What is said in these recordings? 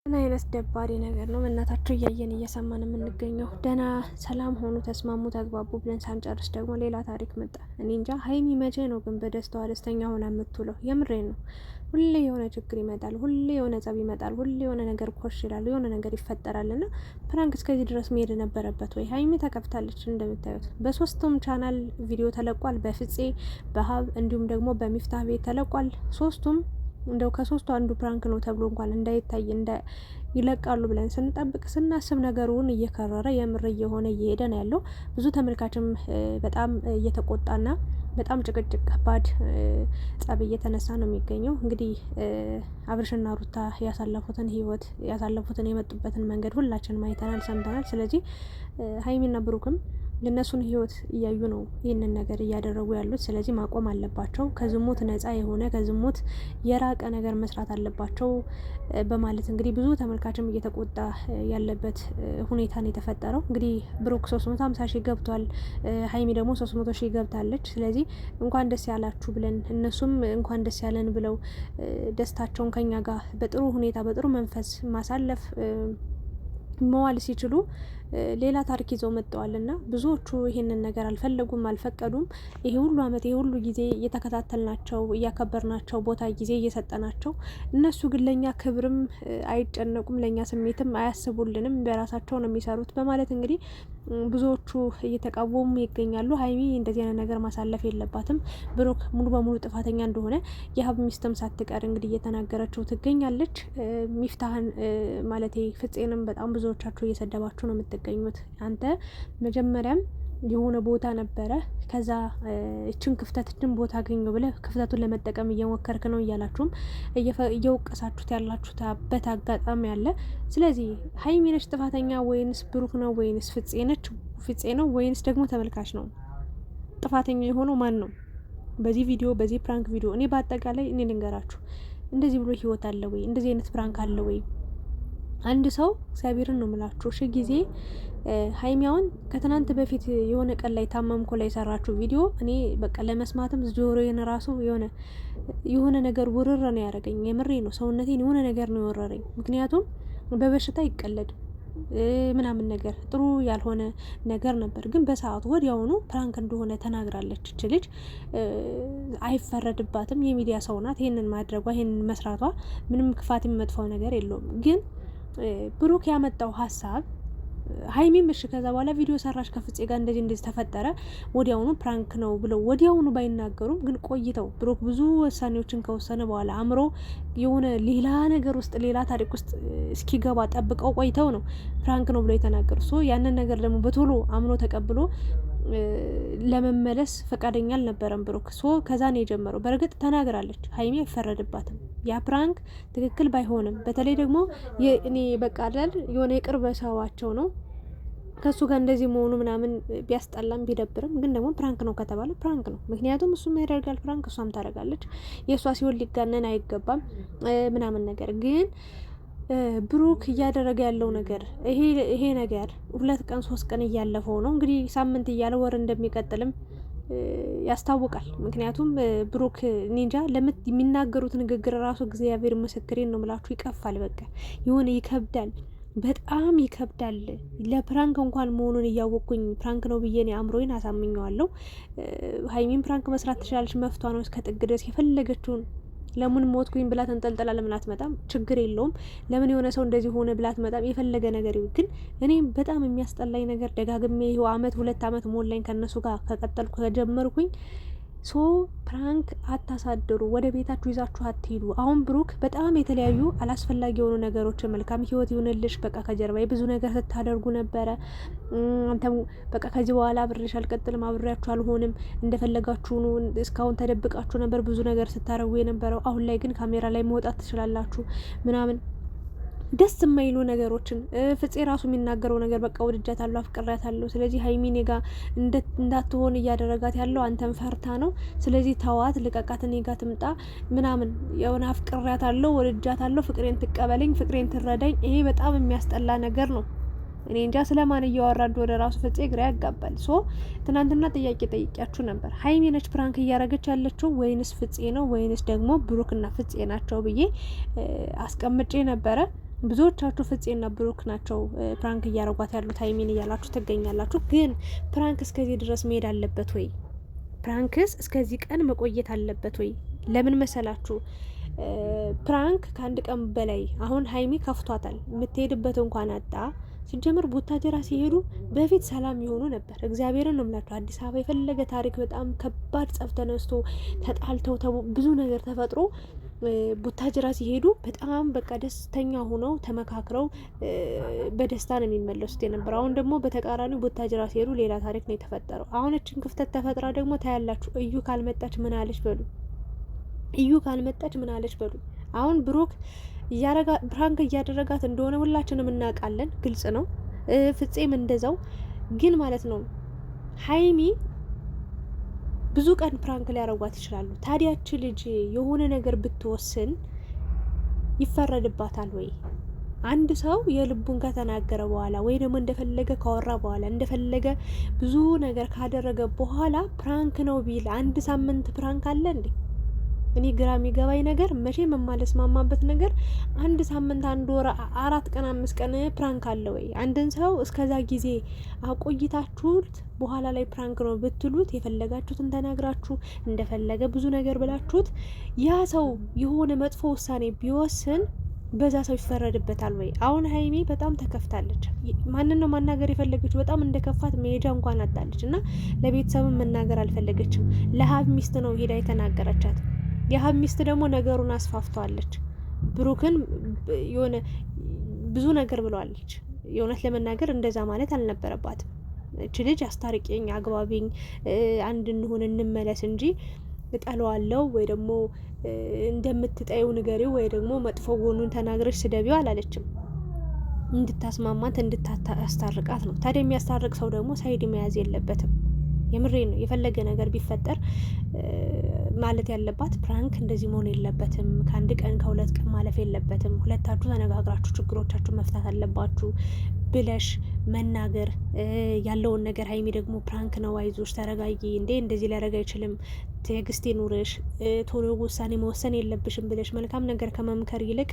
ምን አይነት ደባሪ ነገር ነው? በእናታቸው እያየን እየሰማን የምንገኘው። ደህና ሰላም ሆኑ፣ ተስማሙ፣ ተግባቡ ብለን ሳንጨርስ ደግሞ ሌላ ታሪክ መጣ። እኔ እንጃ ሀይሚ መቼ ነው ግን በደስታዋ ደስተኛ ሆና የምትውለው? የምሬን ነው። ሁሌ የሆነ ችግር ይመጣል፣ ሁሌ የሆነ ጸብ ይመጣል፣ ሁሌ የሆነ ነገር ኮሽ ይላል፣ የሆነ ነገር ይፈጠራል። እና ፕራንክ እስከዚህ ድረስ መሄድ ነበረበት ወይ? ሀይሚ ተከፍታለች እንደምታዩት። በሶስቱም ቻናል ቪዲዮ ተለቋል። በፍፄ በሀብ እንዲሁም ደግሞ በሚፍታህ ቤት ተለቋል። ሶስቱም እንደው ከሶስቱ አንዱ ፕራንክ ነው ተብሎ እንኳን እንዳይታይ ይለቃሉ ብለን ስንጠብቅ ስናስብ ነገሩን እየከረረ የምር እየሆነ እየሄደ ነው ያለው። ብዙ ተመልካችም በጣም እየተቆጣና በጣም ጭቅጭቅ ከባድ ጸብ እየተነሳ ነው የሚገኘው። እንግዲህ አብርሽና ሩታ ያሳለፉትን ህይወት ያሳለፉትን የመጡበትን መንገድ ሁላችንም አይተናል፣ ሰምተናል። ስለዚህ ሀይሚና ብሩክም የእነሱን ህይወት እያዩ ነው ይህንን ነገር እያደረጉ ያሉት። ስለዚህ ማቆም አለባቸው። ከዝሙት ነጻ የሆነ ከዝሙት የራቀ ነገር መስራት አለባቸው በማለት እንግዲህ ብዙ ተመልካችም እየተቆጣ ያለበት ሁኔታ ነው የተፈጠረው። እንግዲህ ብሩክ 350 ሺህ ገብቷል፣ ሀይሚ ደግሞ 300 ሺህ ገብታለች። ስለዚህ እንኳን ደስ ያላችሁ ብለን እነሱም እንኳን ደስ ያለን ብለው ደስታቸውን ከኛ ጋር በጥሩ ሁኔታ በጥሩ መንፈስ ማሳለፍ መዋል ሲችሉ ሌላ ታሪክ ይዘው መጥተዋል። እና ብዙዎቹ ይሄንን ነገር አልፈለጉም፣ አልፈቀዱም። ይሄ ሁሉ አመት ይሄ ሁሉ ጊዜ እየተከታተልናቸው እያከበርናቸው ቦታ ጊዜ እየሰጠናቸው እነሱ ግን ለኛ ክብርም አይጨነቁም፣ ለኛ ስሜትም አያስቡልንም፣ በራሳቸው ነው የሚሰሩት በማለት እንግዲህ ብዙዎቹ እየተቃወሙ ይገኛሉ። ሀይሚ እንደዚህ አይነት ነገር ማሳለፍ የለባትም። ብሩክ ሙሉ በሙሉ ጥፋተኛ እንደሆነ የሀብ ሚስትም ሳትቀር እንግዲህ እየተናገረችው ትገኛለች። ሚፍታህን ማለቴ ፍፄንም በጣም ብዙዎቻችሁ እየሰደባችሁ ነው የምትገኙት። አንተ መጀመሪያም የሆነ ቦታ ነበረ፣ ከዛ እችን ክፍተትን ቦታ አገኘው ብለ ክፍተቱን ለመጠቀም እየሞከርክ ነው እያላችሁም እየወቀሳችሁት ያላችሁበት አጋጣሚ አለ። ስለዚህ ሀይሚ ነች ጥፋተኛ ወይንስ ብሩክ ነው ወይንስ ፍፄ ነው ወይንስ ደግሞ ተመልካች ነው? ጥፋተኛ የሆነው ማን ነው? በዚህ ቪዲዮ በዚህ ፕራንክ ቪዲዮ እኔ በአጠቃላይ እኔ ልንገራችሁ፣ እንደዚህ ብሎ ህይወት አለ ወይ? እንደዚህ አይነት ፕራንክ አለ ወይ? አንድ ሰው እግዚአብሔርን ነው የምላችሁ ሺ ጊዜ ሀይሚያውን ከትናንት በፊት የሆነ ቀን ላይ ታመምኮ ላይ ሰራችሁ ቪዲዮ እኔ በቃ ለመስማትም ጆሮዬን ራሱ የሆነ ነገር ውርር ነው ያደረገኝ። የምሬ ነው፣ ሰውነቴን የሆነ ነገር ነው የወረረኝ። ምክንያቱም በበሽታ ይቀለድ ምናምን ነገር ጥሩ ያልሆነ ነገር ነበር። ግን በሰዓቱ ወዲያውኑ ፕራንክ እንደሆነ ተናግራለች። እች ልጅ አይፈረድባትም፣ የሚዲያ ሰው ናት። ይሄንን ማድረጓ ይሄንን መስራቷ ምንም ክፋት የሚመጥፈው ነገር የለውም። ግን ብሩክ ያመጣው ሀሳብ ሀይሚም እሺ ከዛ በኋላ ቪዲዮ ሰራሽ ከፍፄ ጋር እንደዚህ ተፈጠረ ወዲያውኑ ፕራንክ ነው ብለው ወዲያውኑ ባይናገሩም ግን ቆይተው ብሩክ ብዙ ውሳኔዎችን ከወሰነ በኋላ አምሮ የሆነ ሌላ ነገር ውስጥ ሌላ ታሪክ ውስጥ እስኪገባ ጠብቀው ቆይተው ነው ፕራንክ ነው ብለው የተናገሩ። ሶ ያንን ነገር ደግሞ በቶሎ አምኖ ተቀብሎ ለመመለስ ፈቃደኛ አልነበረም ብሩክ። ሶ ከዛ ነው የጀመረው። በእርግጥ ተናግራለች ሀይሚ አይፈረድባትም። ያ ፕራንክ ትክክል ባይሆንም በተለይ ደግሞ እኔ በቃ አይደል የሆነ የቅርብ ሰዋቸው ነው ከሱ ጋር እንደዚህ መሆኑ ምናምን ቢያስጠላም ቢደብርም ግን ደግሞ ፕራንክ ነው ከተባለ ፕራንክ ነው። ምክንያቱም እሱም ያደርጋል ፕራንክ፣ እሷም ታደርጋለች። የእሷ ሲሆን ሊጋነን አይገባም ምናምን ነገር ግን ብሩክ እያደረገ ያለው ነገር ይሄ ነገር 2 ቀን 3 ቀን እያለፈው ነው እንግዲህ ሳምንት እያለ ወር እንደሚቀጥልም ያስታውቃል። ምክንያቱም ብሩክ ኒንጃ የሚናገሩት ንግግር ራሱ እግዚአብሔር ምስክሬን ነው ምላችሁ ይቀፋል። በቃ የሆነ ይከብዳል፣ በጣም ይከብዳል። ለፕራንክ እንኳን መሆኑን እያወቅኩኝ ፕራንክ ነው ብዬ ነው አእምሮዬን አሳምኘዋለሁ። ሀይሚን ፕራንክ መስራት ትችላለች፣ መፍቷ ነው እስከ ጥግ ድረስ የፈለገችውን። ለምን ሞትኩኝ ብላ ተንጠልጥላ ለምን አትመጣም? ችግር የለውም። ለምን የሆነ ሰው እንደዚህ ሆነ ብላ አትመጣም? የፈለገ ነገር ይሁን። ግን እኔም በጣም የሚያስጠላኝ ነገር ደጋግሜ ይኸው 2 አመት ሞላኝ ከነሱ ጋር ከቀጠልኩ ከጀመርኩኝ ፕራንክ አታሳድሩ፣ ወደ ቤታችሁ ይዛችሁ አትሄዱ። አሁን ብሩክ በጣም የተለያዩ አላስፈላጊ የሆኑ ነገሮች መልካም ህይወት ይሁንልሽ፣ በቃ ከጀርባ ብዙ ነገር ስታደርጉ ነበረ። አንተም በቃ ከዚህ በኋላ አብሬሽ አልቀጥልም፣ አብሬያችሁ አልሆንም፣ እንደፈለጋችሁ ነው። እስካሁን ተደብቃችሁ ነበር ብዙ ነገር ስታደርጉ የነበረው። አሁን ላይ ግን ካሜራ ላይ መውጣት ትችላላችሁ ምናምን ደስ የማይሉ ነገሮችን ፍፄ ራሱ የሚናገረው ነገር በቃ ወድጃታለሁ፣ አፍቅሬያታለሁ። ስለዚህ ሀይሚኔ ጋር እንዳትሆን እያደረጋት ያለው አንተን ፈርታ ነው። ስለዚህ ተዋት፣ ልቀቃት፣ እኔ ጋር ትምጣ ምናምን የሆነ አፍቅሬያታለሁ፣ ወድጃታለሁ፣ ፍቅሬን ትቀበለኝ፣ ፍቅሬን ትረዳኝ። ይሄ በጣም የሚያስጠላ ነገር ነው። እኔ እንጃ ስለማን እያወራ እንደሆነ ራሱ ፍፄ ግራ ያጋባል። ትናንትና ጥያቄ ጠይቂያችሁ ነበር። ሀይሚ ነች ፕራንክ እያረገች ያለችው ወይንስ ፍፄ ነው ወይንስ ደግሞ ብሩክና ፍፄ ናቸው ብዬ አስቀምጬ ነበረ። ብዙዎቻችሁ ፍፄና ብሩክ ናቸው ፕራንክ እያረጓት ያሉት ሀይሚን እያላችሁ ትገኛላችሁ። ግን ፕራንክ እስከዚህ ድረስ መሄድ አለበት ወይ? ፕራንክስ እስከዚህ ቀን መቆየት አለበት ወይ? ለምን መሰላችሁ? ፕራንክ ከአንድ ቀን በላይ አሁን ሀይሚ ከፍቷታል። የምትሄድበት እንኳን አጣ። ሲጀምር ቡታጀራ ሲሄዱ በፊት ሰላም የሆኑ ነበር። እግዚአብሔርን ነው የምላቸው። አዲስ አበባ የፈለገ ታሪክ በጣም ከባድ ጸብ ተነስቶ ተጣልተው ብዙ ነገር ተፈጥሮ ቡታጅራ ሲሄዱ በጣም በቃ ደስተኛ ሆነው ተመካክረው በደስታ ነው የሚመለሱት የነበረ። አሁን ደግሞ በተቃራኒው ቡታጅራ ሲሄዱ ሌላ ታሪክ ነው የተፈጠረው። አሁን እችን ክፍተት ተፈጥራ ደግሞ ታያላችሁ። እዩ ካልመጣች ምን አለች በሉ። እዩ ካልመጣች ምን አለች በሉ። አሁን ብሩክ ፕራንክ እያደረጋት እንደሆነ ሁላችንም እናውቃለን፣ ግልጽ ነው። ፍፄም እንደዛው። ግን ማለት ነው ሀይሚ ብዙ ቀን ፕራንክ ሊያረጓት ይችላሉ። ታዲያች ልጅ የሆነ ነገር ብትወስን ይፈረድባታል ወይ? አንድ ሰው የልቡን ከተናገረ በኋላ ወይ ደግሞ እንደፈለገ ካወራ በኋላ እንደፈለገ ብዙ ነገር ካደረገ በኋላ ፕራንክ ነው ቢል አንድ ሳምንት ፕራንክ አለ እንዴ? እኔ ግራ የሚገባኝ ነገር መቼም የማልስማማበት ነገር አንድ ሳምንት፣ አንድ ወር፣ 4 ቀን፣ 5 ቀን ፕራንክ አለ ወይ? አንድን ሰው እስከዛ ጊዜ አቆይታችሁት በኋላ ላይ ፕራንክ ነው ብትሉት የፈለጋችሁትን ተናግራችሁ እንደፈለገ ብዙ ነገር ብላችሁት ያ ሰው የሆነ መጥፎ ውሳኔ ቢወስን በዛ ሰው ይፈረድበታል ወይ? አሁን ሀይሚ በጣም ተከፍታለች። ማንን ነው ማናገር የፈለገችው? በጣም እንደከፋት መሄጃ እንኳን አጣለች እና ለቤተሰብም መናገር አልፈለገችም። ለሀብ ሚስት ነው ሄዳ የተናገረቻት። የሀብ ሚስት ደግሞ ነገሩን አስፋፍተዋለች። ብሩክን የሆነ ብዙ ነገር ብለዋለች። የእውነት ለመናገር እንደዛ ማለት አልነበረባትም። እች ልጅ አስታርቂኝ፣ አግባቢኝ፣ አንድ እንሁን፣ እንመለስ እንጂ እጠለዋለሁ ወይ ደግሞ እንደምትጠየው ንገሪው ወይ ደግሞ መጥፎ ጎኑን ተናግረሽ ስደቢው አላለችም። እንድታስማማት እንድታስታርቃት ነው። ታዲያ የሚያስታርቅ ሰው ደግሞ ሳይድ መያዝ የለበትም። የምሬ ነው። የፈለገ ነገር ቢፈጠር ማለት ያለባት ፕራንክ እንደዚህ መሆን የለበትም። ከአንድ ቀን ከሁለት ቀን ማለፍ የለበትም። ሁለታችሁ ተነጋግራችሁ ችግሮቻችሁ መፍታት አለባችሁ ብለሽ መናገር ያለውን ነገር። ሀይሚ ደግሞ ፕራንክ ነው፣ አይዞሽ፣ ተረጋጊ፣ እንዴ እንደዚህ ሊያደርግ አይችልም፣ ትዕግስት ይኑርሽ፣ ቶሎ ውሳኔ መወሰን የለብሽም ብለሽ መልካም ነገር ከመምከር ይልቅ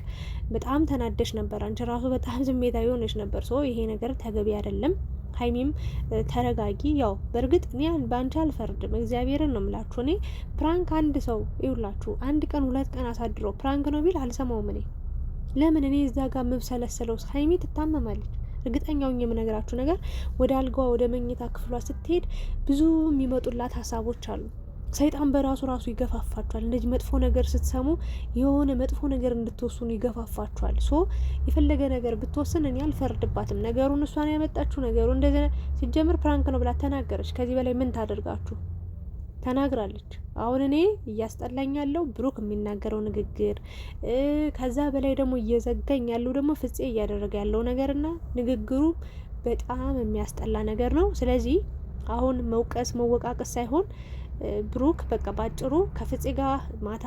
በጣም ተናደሽ ነበር። አንቺ ራሱ በጣም ስሜታዊ ሆነሽ ነበር። ሶ ይሄ ነገር ተገቢ አይደለም። ሀይሚም ተረጋጊ። ያው በእርግጥ እኔ በአንቺ አልፈርድም፣ እግዚአብሔርን ነው ምላችሁ። እኔ ፕራንክ አንድ ሰው ይውላችሁ 1 ቀን 2 ቀን አሳድሮ ፕራንክ ነው ቢል አልሰማውም። እኔ ለምን እኔ እዛ ጋር የምብሰለሰለው? ሀይሚ ትታመማለች። እርግጠኛውን የምነግራችሁ ነገር ወደ አልጋዋ ወደ መኝታ ክፍሏ ስትሄድ ብዙ የሚመጡላት ሀሳቦች አሉ። ሰይጣን በራሱ ይገፋፋችኋል። እንደዚህ መጥፎ ነገር ስትሰሙ የሆነ መጥፎ ነገር እንድትወስኑ ይገፋፋችኋል። ሶ የፈለገ ነገር ብትወስን እኔ አልፈርድባትም። ነገሩን እሷን ያመጣችሁ ነገሩ እንደዚህ ሲጀምር ፕራንክ ነው ብላ ተናገረች። ከዚህ በላይ ምን ታደርጋችሁ? ተናግራለች። አሁን እኔ እያስጠላኝ ያለው ብሩክ የሚናገረው ንግግር፣ ከዛ በላይ ደግሞ እየዘጋኝ ያለው ደግሞ ፍፄ እያደረገ ያለው ነገርና ንግግሩ በጣም የሚያስጠላ ነገር ነው። ስለዚህ አሁን መውቀስ መወቃቀስ ሳይሆን ብሩክ በቃ ባጭሩ ከፍፄ ጋር ማታ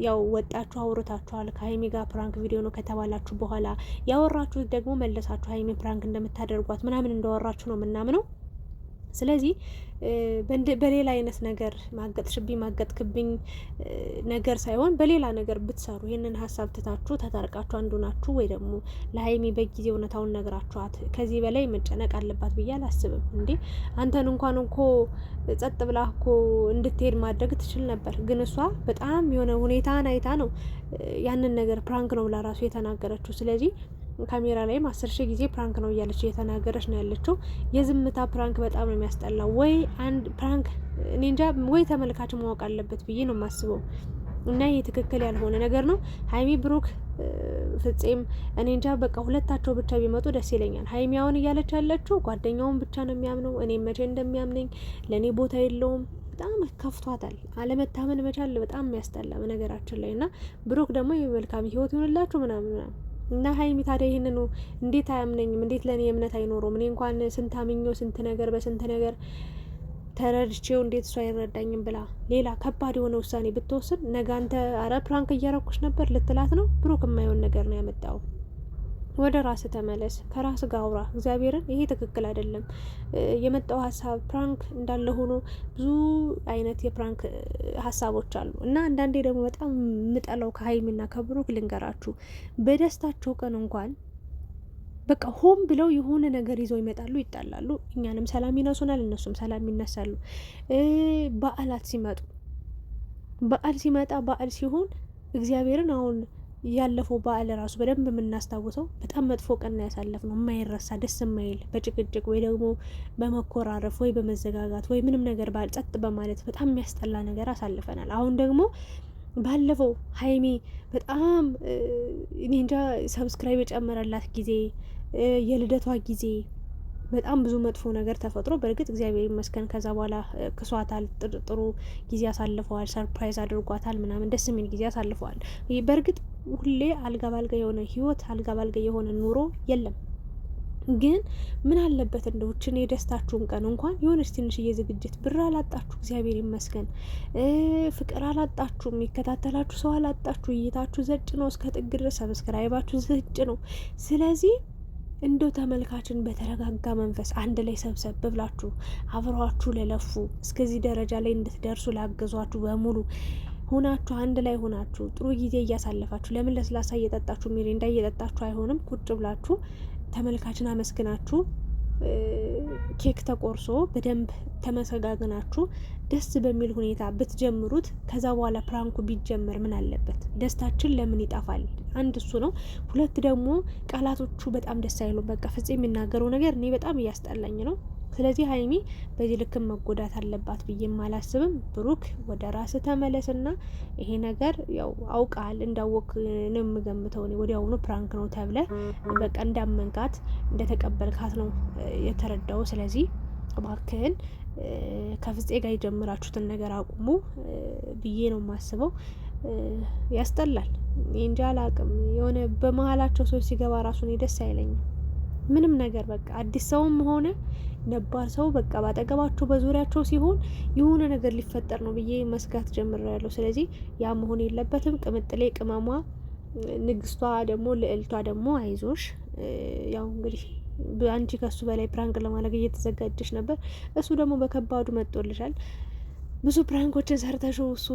ያው ወጣችሁ አውርታችኋል። ከሀይሚ ጋር ፕራንክ ቪዲዮ ነው ከተባላችሁ በኋላ ያወራችሁት ደግሞ መለሳችሁ ሀይሚ ፕራንክ እንደምታደርጓት ምናምን እንዳወራችሁ ነው ምናምነው። ስለዚህ በሌላ አይነት ነገር ማገጥክብኝ ነገር ሳይሆን በሌላ ነገር ብትሰሩ ይህንን ሀሳብ ትታችሁ ተታርቃችሁ አንዱ ናችሁ ወይ ደግሞ ለሀይሚ በጊዜ እውነታውን ነግራችኋት ከዚህ በላይ መጨነቅ አለባት ብዬ አላስብም። እንዴ አንተን እንኳን እኮ ጸጥ ብላ እኮ እንድትሄድ ማድረግ ትችል ነበር። ግን እሷ በጣም የሆነ ሁኔታን አይታ ነው ያንን ነገር ፕራንክ ነው ብላ ራሱ የተናገረችው። ስለዚህ ካሜራ ላይም 10,000 ጊዜ ፕራንክ ነው እያለች እየተናገረች ነው ያለችው። የዝምታ ፕራንክ በጣም ነው የሚያስጠላው። ወይ አንድ ፕራንክ እኔ እንጃ ወይ ተመልካች ማወቅ አለበት ብዬ ነው የማስበው። እና ይሄ ትክክል ያልሆነ ነገር ነው። ሀይሚ ብሩክ ፍፄም እኔ እንጃ በቃ ሁለታቸው ብቻ ቢመጡ ደስ ይለኛል። ሀይሚ አሁን እያለች ያለችው ጓደኛውን ብቻ ነው የሚያምነው። እኔም መቼ እንደሚያምነኝ ለእኔ ቦታ የለውም። በጣም ከፍቷታል። አለመታመን መቻል በጣም የሚያስጠላ በነገራችን ላይ። እና ብሩክ ደግሞ የመልካም ህይወት ይሆንላችሁ ምናምን እና ሀይሚ ታዲያ ይህንኑ እንዴት አያምነኝም? እንዴት ለእኔ እምነት አይኖረውም? እኔ እንኳን ስንት አምኜው ስንት ነገር በስንት ነገር ተረድቼው እንዴት እሱ አይረዳኝም ብላ ሌላ ከባድ የሆነ ውሳኔ ብትወስን ነገ አንተ አረ ፕራንክ እያረኩሽ ነበር ልትላት ነው። ብሩክ የማይሆን ነገር ነው ያመጣው። ወደ ራስ ተመለስ፣ ከራስ ጋር አውራ እግዚአብሔርን። ይሄ ትክክል አይደለም። የመጣው ሀሳብ ፕራንክ እንዳለ ሆኖ ብዙ አይነት የፕራንክ ሀሳቦች አሉ እና አንዳንዴ ደግሞ በጣም የምጠላው ከሀይሚና ከብሩክ ልንገራችሁ፣ በደስታቸው ቀን እንኳን በቃ ሆን ብለው የሆነ ነገር ይዘው ይመጣሉ፣ ይጣላሉ፣ እኛንም ሰላም ይነሱናል፣ እነሱም ሰላም ይነሳሉ። በዓላት ሲመጡ በዓል ሲመጣ በዓል ሲሆን እግዚአብሔርን አሁን ያለፈው በዓል ራሱ በደንብ የምናስታውሰው በጣም መጥፎ ቀን ያሳለፍ ነው፣ የማይረሳ ደስ የማይል በጭቅጭቅ ወይ ደግሞ በመኮራረፍ ወይ በመዘጋጋት ወይ ምንም ነገር በዓል ጸጥ በማለት በጣም የሚያስጠላ ነገር አሳልፈናል። አሁን ደግሞ ባለፈው ሀይሚ በጣም እኔ እንጃ ሰብስክራይብ የጨመረላት ጊዜ የልደቷ ጊዜ በጣም ብዙ መጥፎ ነገር ተፈጥሮ በእርግጥ እግዚአብሔር ይመስገን ከዛ በኋላ ክሷታል፣ ጥሩ ጊዜ አሳልፈዋል፣ ሰርፕራይዝ አድርጓታል፣ ምናምን ደስ የሚል ጊዜ አሳልፈዋል። በእርግጥ ሁሌ አልጋ ባልጋ የሆነ ህይወት አልጋ ባልጋ የሆነ ኑሮ የለም። ግን ምን አለበት እንደው እችን የደስታችሁን ቀን እንኳን የሆነች ትንሽዬ ዝግጅት ብር አላጣችሁ፣ እግዚአብሔር ይመስገን። ፍቅር አላጣችሁ፣ የሚከታተላችሁ ሰው አላጣችሁ፣ እይታችሁ ዘጭ ነው፣ እስከ ጥግ ድረስ ሰብስክራይባችሁ ዘጭ ነው። ስለዚህ እንደው ተመልካችን በተረጋጋ መንፈስ አንድ ላይ ሰብሰብ ብላችሁ አብረዋችሁ ለለፉ እስከዚህ ደረጃ ላይ እንድትደርሱ ላገዟችሁ በሙሉ ሆናችሁ አንድ ላይ ሆናችሁ ጥሩ ጊዜ እያሳለፋችሁ ለምን ለስላሳ እየጠጣችሁ ሚሪንዳ እየጠጣችሁ አይሆንም? ቁጭ ብላችሁ ተመልካችን አመስግናችሁ ኬክ ተቆርሶ በደንብ ተመሰጋግናችሁ ደስ በሚል ሁኔታ ብትጀምሩት፣ ከዛ በኋላ ፕራንኩ ቢጀመር ምን አለበት? ደስታችን ለምን ይጠፋል? አንድ እሱ ነው። ሁለት ደግሞ ቃላቶቹ በጣም ደስ አይሉም። በቃ ፍፄ የሚናገረው ነገር እኔ በጣም እያስጠላኝ ነው። ስለዚህ ሀይሚ በዚህ ልክም መጎዳት አለባት ብዬም አላስብም። ብሩክ ወደ ራስ ተመለስና ይሄ ነገር ያው አውቃል እንዳወቅ ነው የምገምተው። ወዲያውኑ ፕራንክ ነው ተብለ በቃ እንዳመንካት እንደተቀበልካት ነው የተረዳው። ስለዚህ እባክህን ከፍፄ ጋር የጀመራችሁትን ነገር አቁሙ ብዬ ነው የማስበው። ያስጠላል። እንጂ አላቅም የሆነ በመሀላቸው ሰዎች ሲገባ ራሱ እኔ ደስ አይለኝም ምንም ነገር። በቃ አዲስ ሰውም ሆነ ነባር ሰው በቃ ባጠገባቸው በዙሪያቸው ሲሆን የሆነ ነገር ሊፈጠር ነው ብዬ መስጋት ጀምሬያለሁ። ስለዚህ ያ መሆን የለበትም። ቅምጥሌ ቅመሟ፣ ንግስቷ ደግሞ ልዕልቷ ደግሞ አይዞሽ። ያው እንግዲህ አንቺ ከሱ በላይ ፕራንክ ለማድረግ እየተዘጋጀሽ ነበር፣ እሱ ደግሞ በከባዱ መጥቶልሻል። ብዙ ፕራንኮችን ሰርተሽው እሱ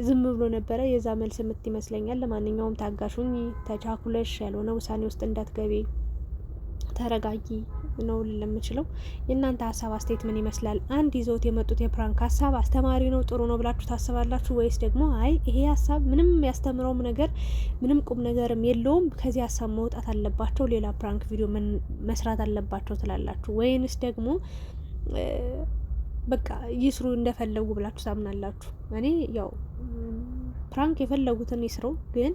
ዝም ብሎ ነበረ። የዛ መልስ ምት ይመስለኛል። ለማንኛውም ታጋሹኝ፣ ተቻኩለሽ ያልሆነ ውሳኔ ውስጥ እንዳትገቢ ተረጋጊ ነው ለምችለው። የእናንተ ሀሳብ አስተያየት ምን ይመስላል? አንድ ይዘውት የመጡት የፕራንክ ሀሳብ አስተማሪ ነው ጥሩ ነው ብላችሁ ታስባላችሁ ወይስ ደግሞ አይ ይሄ ሀሳብ ምንም ያስተምረውም ነገር ምንም ቁም ነገርም የለውም ከዚህ ሀሳብ መውጣት አለባቸው ሌላ ፕራንክ ቪዲዮ መስራት አለባቸው ትላላችሁ? ወይንስ ደግሞ በቃ ይስሩ እንደፈለጉ ብላችሁ ታምናላችሁ? እኔ ያው ፕራንክ የፈለጉትን ይስሩ፣ ግን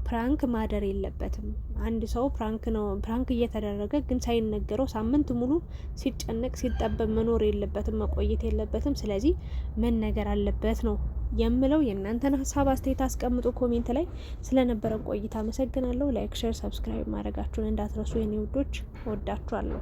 ፕራንክ ማደር የለበትም። አንድ ሰው ፕራንክ እየተደረገ ግን ሳይነገረው ሳምንት ሙሉ ሲጨነቅ ሲጠበብ መኖር የለበትም፣ መቆየት የለበትም። ስለዚህ መነገር አለበት ነው የምለው። የእናንተን ሀሳብ አስተያየት አስቀምጡ ኮሜንት ላይ። ስለነበረን ቆይታ አመሰግናለሁ። ላይክ፣ ሼር፣ ሰብስክራይብ ማድረጋችሁን እንዳትረሱ የኔ ውዶች፣ ወዳችኋለሁ።